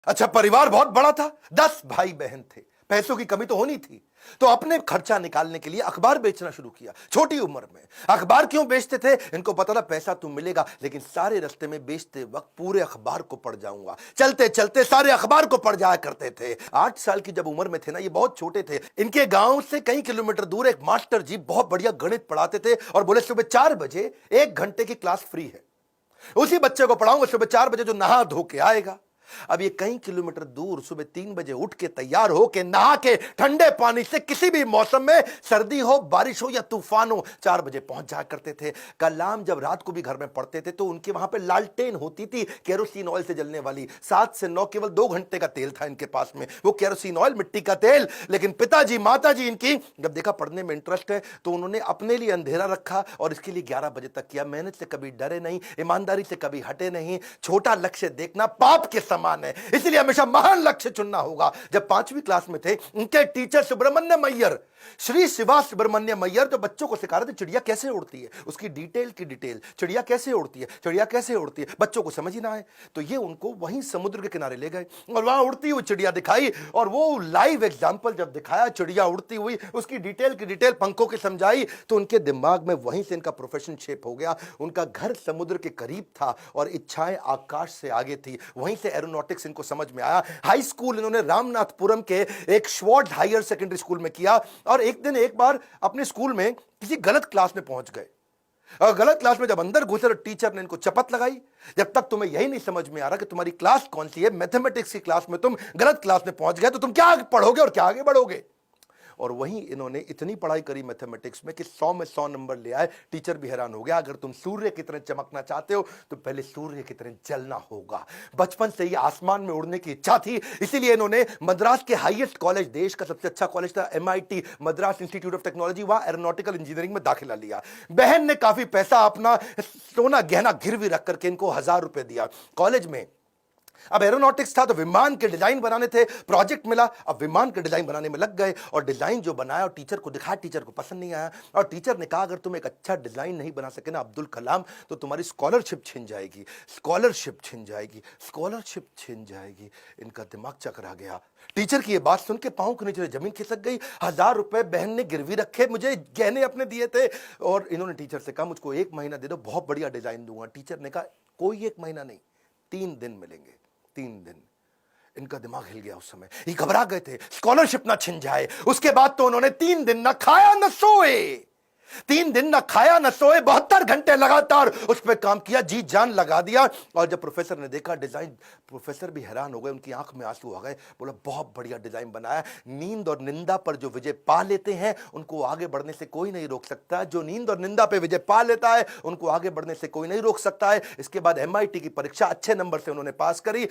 अच्छा, परिवार बहुत बड़ा था, 10 भाई बहन थे, पैसों की कमी तो होनी थी, तो अपने खर्चा निकालने के लिए अखबार बेचना शुरू किया। छोटी उम्र में अखबार क्यों बेचते थे? इनको पता था पैसा तो मिलेगा, लेकिन सारे रास्ते में बेचते वक्त पूरे अखबार को पढ़ जाऊंगा। चलते चलते सारे अखबार को पढ़ जाया करते थे। 8 साल की जब उम्र में थे ना, ये बहुत छोटे थे, इनके गांव से कई किलोमीटर दूर एक मास्टर जी बहुत बढ़िया गणित पढ़ाते थे और बोले सुबह 4 बजे 1 घंटे की क्लास फ्री है, उसी बच्चे को पढ़ाऊंगा सुबह 4 बजे जो नहा धो के आएगा। अब ये कई किलोमीटर दूर सुबह 3 बजे उठ के तैयार हो के नहा के ठंडे पानी से किसी भी मौसम में, सर्दी हो बारिश हो या तूफान हो, 4 बजे पहुंच जाया करते थे। कलाम जब रात को भी घर में पढ़ते थे तो उनके वहां पे लालटेन होती थी, केरोसिन ऑयल से जलने वाली। 7 से 9 केवल 2 घंटे का तेल था इनके पास में, वो केरोसिन ऑयल, मिट्टी का तेल। लेकिन पिताजी माताजी इनकी जब देखा पढ़ने में इंटरेस्ट है तो उन्होंने अपने लिए अंधेरा रखा और इसके लिए 11 बजे तक किया। मेहनत से कभी डरे नहीं, ईमानदारी से कभी हटे नहीं। छोटा लक्ष्य देखना पाप के समान है, इसलिए हमेशा महान लक्ष्य चुनना होगा। जब 5वीं क्लास में थे, उनके टीचर सुब्रमण्यम अय्यर, श्री शिवा सुब्रमण्यम अय्यर, जो बच्चों को सिखा रहे थे चिड़िया कैसे उड़ती है, उसकी डिटेल की डिटेल, चिड़िया कैसे उड़ती है, चिड़िया कैसे उड़ती है, बच्चों को समझ ही ना आए तो ये उनको वहीं समुद्र के किनारे ले गए और वहां उड़ती हुई चिड़िया दिखाई और वो लाइव एग्जाम्पल जब दिखाया चिड़िया उड़ती हुई, उसकी डिटेल की डिटेल पंखों की समझाई, तो उनके दिमाग में वहीं से इनका प्रोफेशन शेप हो गया। उनका घर समुद्र के करीब था और इच्छाएं आकाश से आगे थी, वहीं से एरोनॉटिक्स इनको समझ में आया। हाई स्कूल इन्होंने रामनाथपुरम के एक श्वार्ट हायर सेकेंडरी स्कूल में किया और एक बार अपने स्कूल में किसी गलत क्लास में पहुंच गए और गलत क्लास में जब अंदर घुसे तो टीचर ने इनको चपत लगाई, जब तक तुम्हें यही नहीं समझ में आ रहा कि तुम्हारी क्लास कौन सी है, मैथमेटिक्स की क्लास में तुम गलत क्लास में पहुंच गए तो तुम क्या पढ़ोगे और क्या आगे बढ़ोगे। और वहीं इन्होंने इतनी पढ़ाई करी मैथमेटिक्स में कि 100 में 100 नंबर ले आए। टीचर भी हैरान हो गया, अगर तुम सूर्य की तरह चमकना चाहते हो तो पहले सूर्य की तरह जलना होगा। बचपन से ही आसमान में उड़ने की इच्छा थी, इसीलिए इन्होंने मद्रास के हाईएस्ट कॉलेज, देश का सबसे अच्छा कॉलेज था MIT, Madras institute of technology, वहां एरोनॉटिकल इंजीनियरिंग में दाखिला लिया। बहन ने काफी पैसा अपना सोना गहना गिरवी रख करके इनको 1000 रुपए दिया। कॉलेज में अब एरोनॉटिक्स था तो विमान के डिजाइन बनाने थे, प्रोजेक्ट मिला, अब विमान के डिजाइन बनाने में लग गए और डिजाइन जो बनाया और टीचर को दिखाया, टीचर को पसंद नहीं आया और टीचर ने कहा अगर तुम एक अच्छा डिजाइन नहीं बना सके ना अब्दुल कलाम, तो तुम्हारी स्कॉलरशिप छिन जाएगी, स्कॉलरशिप छिन जाएगी, स्कॉलरशिप छिन जाएगी। इनका दिमाग चकरा गया। टीचर की ये बात सुन के पांव के नीचे जमीन खिसक गई। 1000 रुपए बहन ने गिरवी रखे, मुझे गहने अपने दिए थे और इन्होंने टीचर से कहा मुझको 1 महीना दे दो, बहुत बढ़िया डिजाइन दूंगा। टीचर ने कहा कोई 1 महीना नहीं, 3 दिन मिलेंगे, 3 दिन। इनका दिमाग हिल गया उस समय, ये घबरा गए थे स्कॉलरशिप ना छिन जाए। उसके बाद तो उन्होंने 3 दिन ना खाया ना सोए, 3 दिन ना खाया ना सोए, 72 घंटे लगातार उस पर काम किया, जी जान लगा दिया। और जब प्रोफेसर ने देखा डिजाइन, प्रोफेसर भी हैरान हो गए, उनकी आंख में आंसू आ गए। बोला बहुत बढ़िया डिजाइन बनाया। नींद और निंदा पर जो विजय पा लेते हैं उनको आगे बढ़ने से कोई नहीं रोक सकता। जो नींद और निंदा पे विजय पा लेता है उनको आगे बढ़ने से कोई नहीं रोक सकता है। इसके बाद MIT की परीक्षा अच्छे नंबर से उन्होंने पास करी।